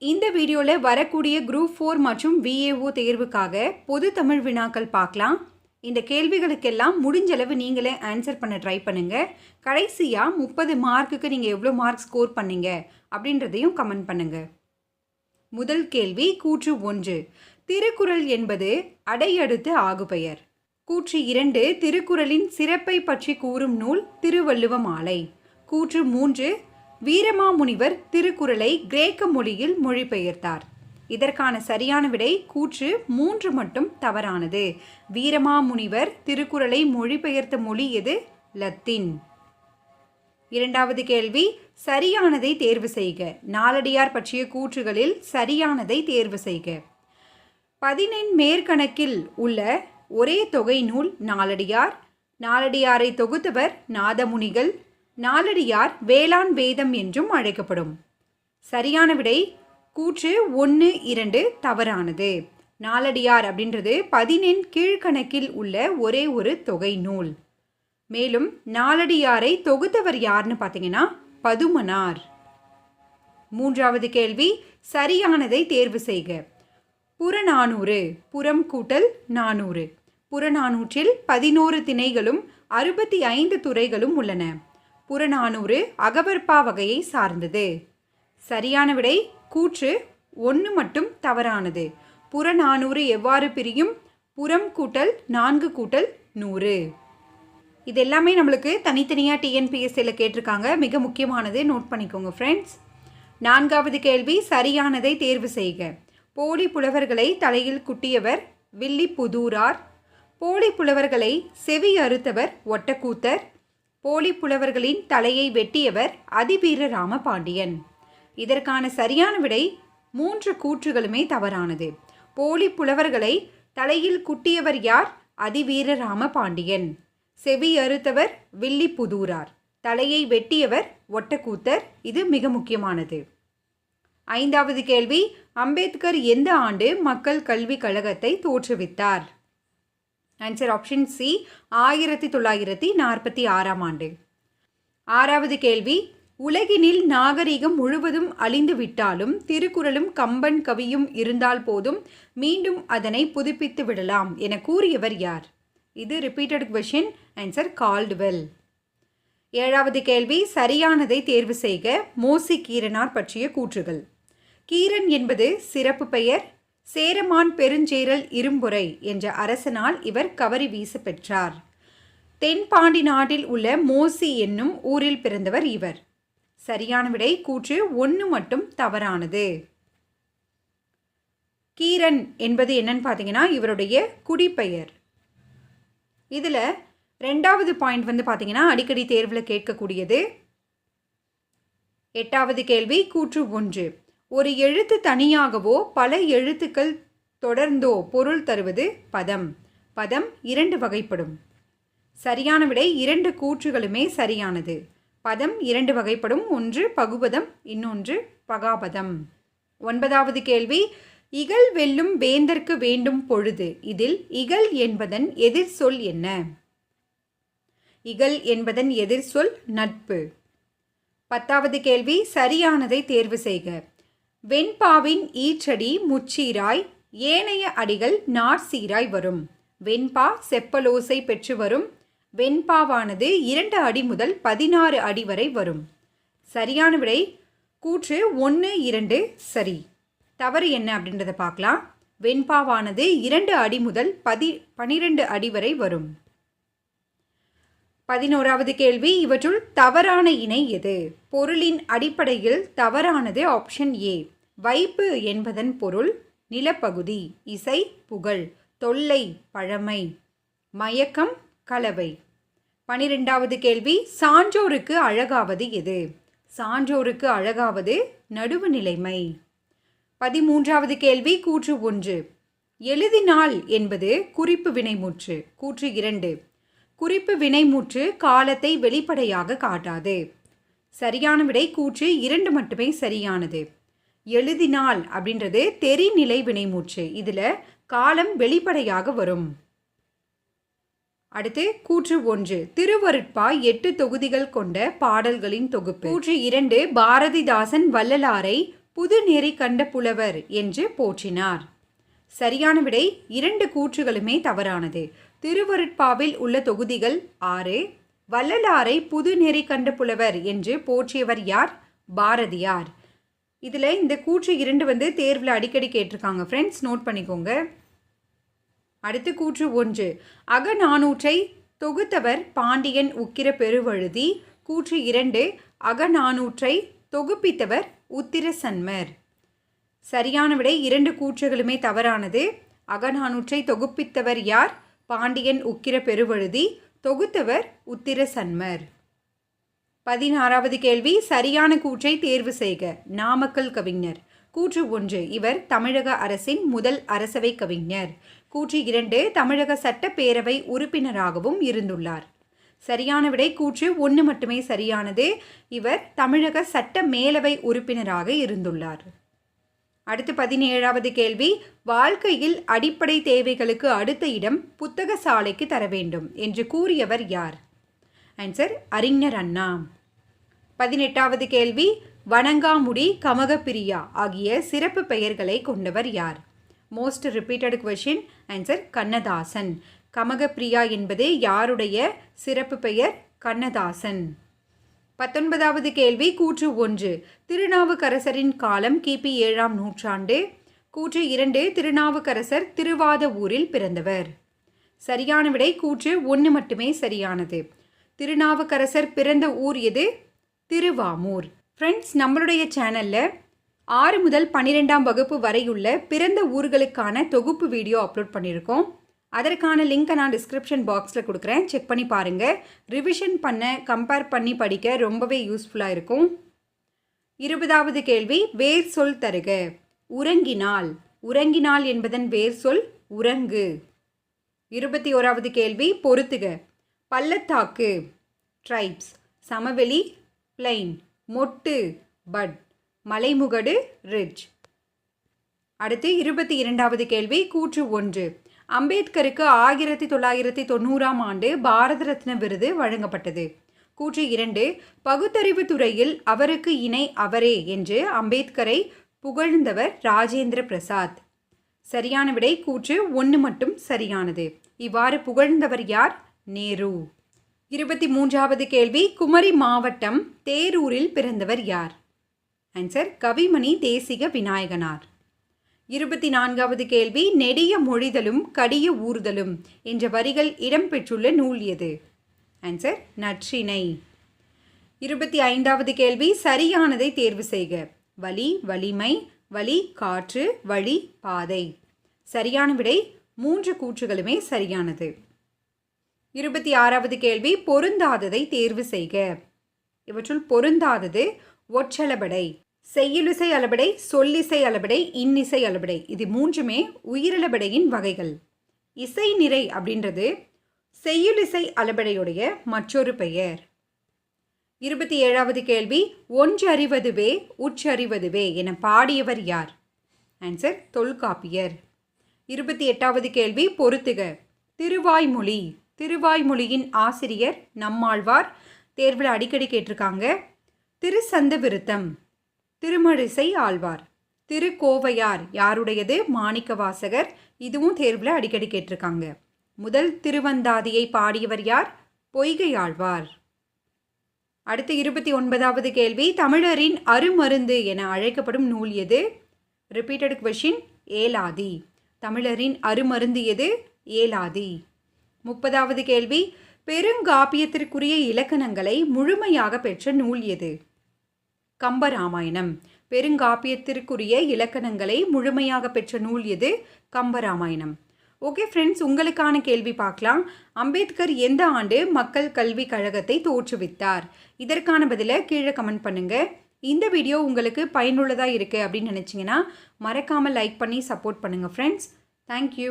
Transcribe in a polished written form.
இந்த வீடியோவில் வரக்கூடிய குரூப் 4 மற்றும் VAO தேர்வுக்காக பொது தமிழ் வினாக்கள் பார்க்கலாம். இந்த கேள்விகளுக்கெல்லாம் முடிஞ்சளவு நீங்களே ஆன்சர் பண்ண ட்ரை பண்ணுங்கள். கடைசியாக 30 மார்க்குக்கு நீங்கள் எவ்வளோ மார்க் ஸ்கோர் பண்ணீங்க அப்படின்றதையும் கமெண்ட் பண்ணுங்கள். முதல் கேள்வி கூற்று 1. திருக்குறள் என்பது அடையடுத்து ஆகுபெயர். கூற்று 2. திருக்குறளின் சிறப்பை பற்றி கூறும் நூல் திருவள்ளுவ மாலை. கூற்று 3. வீரமாமுனிவர் திருக்குறளை கிரேக்க மொழியில் மொழிபெயர்த்தார். இதற்கான சரியான விடை கூற்று 3 மட்டும் தவறானது. வீரமாமுனிவர் திருக்குறளை மொழிபெயர்த்த மொழி எது? லத்தீன். இரண்டாவது கேள்வி, சரியானதை தேர்வு செய்க. நாலடியார் பற்றிய கூற்றுகளில் சரியானதை தேர்வு செய்க. 15 மேற்கணக்கில் உள்ள ஒரே தொகை நூல் நாலடியார். நாலடியாரை தொகுத்தவர் நாதமுனிகள். நாலடியார் வேளாண் வேதம் என்றும் அழைக்கப்படும். சரியான விடை கூற்று 1, 2 தவறானது. நாலடியார் அப்படின்றது 15 கீழ்கணக்கில் உள்ள ஒரே ஒரு தொகை நூல். மேலும் நாலடியாரை தொகுத்தவர் யாருன்னு பார்த்தீங்கன்னா பதுமனார். மூன்றாவது கேள்வி, சரியானதை தேர்வு செய்க. புறநானூறு. புறம் கூட்டல் நானூறு. புறநானூற்றில் 11 திணைகளும் 65 துறைகளும் உள்ளன. புறநானூறு அகவற்பா வகையை சார்ந்தது. சரியான விடை கூற்று 1 மட்டும் தவறானது. புறநானூறு எவ்வாறு பிரியும்? புறம் கூட்டல் 4 கூட்டல் 100. இது எல்லாமே நம்மளுக்கு தனித்தனியாக TNPSCயில் கேட்டிருக்காங்க. மிக முக்கியமானது, நோட் பண்ணிக்கோங்க ஃப்ரெண்ட்ஸ். நான்காவது கேள்வி, சரியானதை தேர்வு செய்க. போலி புலவர்களை தலையில் குட்டியவர் வில்லிபுதூரார். போலி புலவர்களை செவி அறுத்தவர் ஒட்டக்கூத்தர். போலி புலவர்களின் தலையை வெட்டியவர் அதிவீரராம பாண்டியன். இதற்கான சரியான விடை 3 கூற்றுகளுமே தவறானது. போலி புலவர்களை தலையில் குட்டியவர் யார்? அதிவீரராம பாண்டியன். செவி அறுத்தவர் வில்லிபுதூரார். தலையை வெட்டியவர் ஒட்டக்கூத்தர். இது மிக முக்கியமானது. ஐந்தாவது கேள்வி, அம்பேத்கர் எந்த ஆண்டு மக்கள் கல்விக் கழகத்தை தோற்றுவித்தார்? ஆன்சர் ஆப்ஷன் சி, 1946ஆம் ஆண்டு. ஆறாவது கேள்வி, உலகினில் நாகரிகம் முழுவதும் அழிந்து விட்டாலும் திருக்குறளும் கம்பன் கவியும் இருந்தால் போதும், மீண்டும் அதனை புதுப்பித்து விடலாம் என கூறியவர் யார்? இது ரிப்பீட்டட் கொஸ்டின். Answer Caldwell. ஏழாவது கேள்வி, சரியானதை தேர்வு செய்க. மோசி கீரனார் பற்றிய கூற்றுகள். கீரன் என்பது சிறப்பு பெயர். சேரமான் பெருஞ்சேரல் இரும்பொறை என்ற அரசனால் இவர் கவரி வீச பெற்றார். தென்பாண்டி நாட்டில் உள்ள மோசி என்னும் ஊரில் பிறந்தவர் இவர். சரியான விடை கூற்று 1 மட்டும் தவறானது. கீரன் என்பது என்னன்னு பார்த்தீங்கன்னா இவருடைய குடிப்பெயர். இதில் 2வது பாயிண்ட் வந்து பார்த்தீங்கன்னா அடிக்கடி தேர்வில் கேட்கக்கூடியது. 8வது கேள்வி, கூற்று 1. ஒரு எழுத்து தனியாகவோ பல எழுத்துக்கள் தொடர்ந்தோ பொருள் தருவது பதம். பதம் 2 வகைப்படும். சரியான விடை 2 கூற்றுகளுமே சரியானது. பதம் 2 வகைப்படும். ஒன்று பகுபதம், இன்னொன்று பகாபதம். 9வது கேள்வி, இகல் வெல்லும் வேந்தற்கு வேண்டும் பொழுது. இதில் இகல் என்பதன் எதிர் சொல் என்ன? இகல் என்பதன் எதிர் சொல் நட்பு. 10வது கேள்வி, சரியானதை தேர்வு செய்க. வெண்பாவின் ஈற்றடி முச்சீராய், ஏனைய அடிகள் நாற்சீராய் வரும். வெண்பா செப்பலோசை பெற்று வரும். வெண்பாவானது 2 அடி முதல் 16 அடி வரை வரும். சரியான விடை கூற்று 1, 2 சரி. தவறு என்ன அப்படின்றத பார்க்கலாம். வெண்பாவானது 2 அடி முதல் 12 அடி வரை வரும். 11வது கேள்வி, இவற்றுள் தவறான இணை எது? பொருளின் அடிப்படையில் தவறானது ஆப்ஷன் ஏ. வைப்பு என்பதன் பொருள் நிலப்பகுதி. இசை புகழ். தொல்லை பழமை. மயக்கம் கலவை. 12வது கேள்வி, சான்றோருக்கு அழகாவது எது? சான்றோருக்கு அழகாவது நடுவு நிலைமை. 13வது கேள்வி, கூற்று 1. எழுதினாள் என்பது குறிப்பு வினைமுற்று. கூற்று 2. குறிப்பு வினைமுற்று காலத்தை வெளிப்படையாக காட்டாது. சரியான விடை கூற்று 2 மட்டுமே சரியானது. எழுதினாள் அப்படின்றது தெரிநிலை வினைமுற்று. இதில் காலம் வெளிப்படையாக வரும். அடுத்து கூற்று 1 திருவருட்பா 8 தொகுதிகள் கொண்ட பாடல்களின் தொகுப்பு. கூற்று 2 பாரதிதாசன் வள்ளலாரை புது நெறி கண்ட புலவர் என்று போற்றினார். சரியான விடை 2 கூற்றுகளுமே தவறானது. திருவருட்பாவில் உள்ள தொகுதிகள் 6. வள்ளலாரை புது நெறி கண்ட புலவர் என்று போற்றியவர் யார்? பாரதியார். இதில் இந்த கூற்று 2 தேர்வில் அடிக்கடி கேட்டிருக்காங்க ஃப்ரெண்ட்ஸ், நோட் பண்ணிக்கோங்க. அடுத்து கூற்று 1. அகநானூற்றை தொகுத்தவர் பாண்டியன் உக்கிர பெருவழுதி. கூற்று 2. அகநானூற்றை தொகுப்பித்தவர் உத்திரசன்மர். சரியான விடை 2 கூற்றுகளுமே தவறானது. அகநானூற்றை தொகுப்பித்தவர் யார்? பாண்டியன் உக்கிர பெருவழுதி. தொகுத்தவர் உத்திரசன்மர். 16வது கேள்வி. சரியான கூற்றை தேர்வு செய்க. நாமக்கல் கவிஞர். கூற்று 1. இவர் தமிழக அரசின் முதல் அரசவை கவிஞர். கூற்று 2. தமிழக சட்டப்பேரவை உறுப்பினராகவும் இருந்துள்ளார். சரியான விடை கூற்று 1 மட்டுமே சரியானது. இவர் தமிழக சட்ட மேலவை உறுப்பினராக இருந்துள்ளார். அடுத்து 17வது கேள்வி. வாழ்க்கையில் அடிப்படை தேவைகளுக்கு அடுத்த இடம் புத்தக சாலைக்கு தர வேண்டும் என்று கூறியவர் யார்? ஆன்சர் அறிஞர் அண்ணா. 18வது கேள்வி. வணங்காமுடி, கமகப்பிரியா ஆகிய சிறப்பு பெயர்களை கொண்டவர் யார்? Most repeated question. Answer Kannadasan. Kamagapriya என்பது யாருடைய சிறப்பு பெயர்? கண்ணதாசன். 19வது கேள்வி. கூற்று 1. திருநாவுக்கரசரின் காலம் கிபி 7ஆம் நூற்றாண்டு. கூற்று 2. திருநாவுக்கரசர் திருவாதவூரில் பிறந்தவர். சரியான விடை கூற்று 1 மட்டுமே சரியானது. திருநாவுக்கரசர் பிறந்த ஊர் எது? திருவாமூர். ஃப்ரெண்ட்ஸ், நம்மளுடைய சேனலில் 6 முதல் 12ஆம் வகுப்பு வரையுள்ள பிறந்த ஊர்களுக்கான தொகுப்பு வீடியோ அப்லோட் பண்ணியிருக்கோம். அதற்கான லிங்க்கை நான் டிஸ்கிரிப்ஷன் பாக்ஸில் கொடுக்குறேன், செக் பண்ணி பாருங்கள். ரிவிஷன் பண்ண, கம்பேர் பண்ணி படிக்க ரொம்பவே யூஸ்ஃபுல்லாக இருக்கும். 20வது கேள்வி. வேர் சொல் தருக. உறங்கினால். உறங்கினால் என்பதன் வேர் சொல் உறங்கு. 21வது கேள்வி. பொறுத்துக. பள்ளத்தாக்கு ட்ரைப்ஸ். சமவெளி பிளைன். மொட்டு பட். மலைமுகடு ரிட்ஜ். அடுத்து 22வது கேள்வி. கூற்று 1. அம்பேத்கருக்கு 1990ஆம் ஆண்டு பாரத ரத்ன விருது வழங்கப்பட்டது. கூற்று 2. பகுத்தறிவு துறையில் அவருக்கு இணை அவரே என்று அம்பேத்கரை புகழ்ந்தவர் ராஜேந்திர பிரசாத். சரியான விடை கூற்று 1 மட்டும் சரியானது. இவ்வாறு புகழ்ந்தவர் யார்? நேரு. 23வது கேள்வி. குமரி மாவட்டம் தேரூரில் பிறந்தவர் யார்? ஆன்சர் கவிமணி தேசிக விநாயகனார். 24வது கேள்வி. நெடிய மொழிதலும் கடிய ஊர்தலும் என்ற வரிகள் இடம்பெற்றுள்ள நூல் எது? ஆன்சர் நற்றிணை. 25வது கேள்வி. சரியானதை தேர்வு செய்க. வலி, வலிமை, வழி, காற்று, வழி, பாதை. சரியான விடை 3 கூற்றுகளுமே சரியானது. 26வது கேள்வி. பொருந்தாததை தேர்வு செய்க. இவற்றுள் பொருந்தாதது ஒற்றளபடை, செய்யுளிசை அளபடை, சொல்லிசை அளபடை, இன்னிசை அளபடை. இது 3மே உயிரளபடையின் வகைகள். இசை நிறை அப்படின்றது செய்யுளிசை அளபடையுடைய மற்றொரு பெயர். 27வது கேள்வி. ஒன்றறிவதுவே உற்றறிவதுவே என பாடியவர் யார்? ஆன்சர் தொல்காப்பியர். 28வது கேள்வி. பொறுத்துக. திருவாய்மொழி. திருவாய்மொழியின் ஆசிரியர் நம்மாழ்வார். தேர்வில் அடிக்கடி கேட்டிருக்காங்க. திருசந்த விருத்தம் திருமழிசை ஆழ்வார். திருக்கோவையார் யாருடையது? மாணிக்கவாசகர். இதுவும் தேர்வில் அடிக்கடி கேட்டிருக்காங்க. முதல் திருவந்தாதியை பாடியவர் யார்? பொய்கை ஆழ்வார். அடுத்து 29வது கேள்வி. தமிழரின் அருமருந்து என அழைக்கப்படும் நூல் எது? Repeated question. ஏலாதி. தமிழரின் அருமருந்து எது? ஏலாதி. 30வது கேள்வி. பெருங்காப்பியத்திற்குரிய இலக்கணங்களை முழுமையாக பெற்ற நூல் எது? கம்பராமாயணம். பெருங்காப்பியத்திற்குரிய இலக்கணங்களை முழுமையாக பெற்ற நூல் எது? கம்பராமாயணம். ஓகே ஃப்ரெண்ட்ஸ், உங்களுக்கான கேள்வி பார்க்கலாம். அம்பேத்கர் எந்த ஆண்டு மக்கள் கல்விக் கழகத்தை தோற்றுவித்தார்? இதற்கான பதிலை கீழே கமெண்ட் பண்ணுங்கள். இந்த வீடியோ உங்களுக்கு பயனுள்ளதாக இருக்குது அப்படின்னு நினச்சிங்கன்னா மறக்காமல் லைக் பண்ணி சப்போர்ட் பண்ணுங்கள் ஃப்ரெண்ட்ஸ். தேங்க்யூ.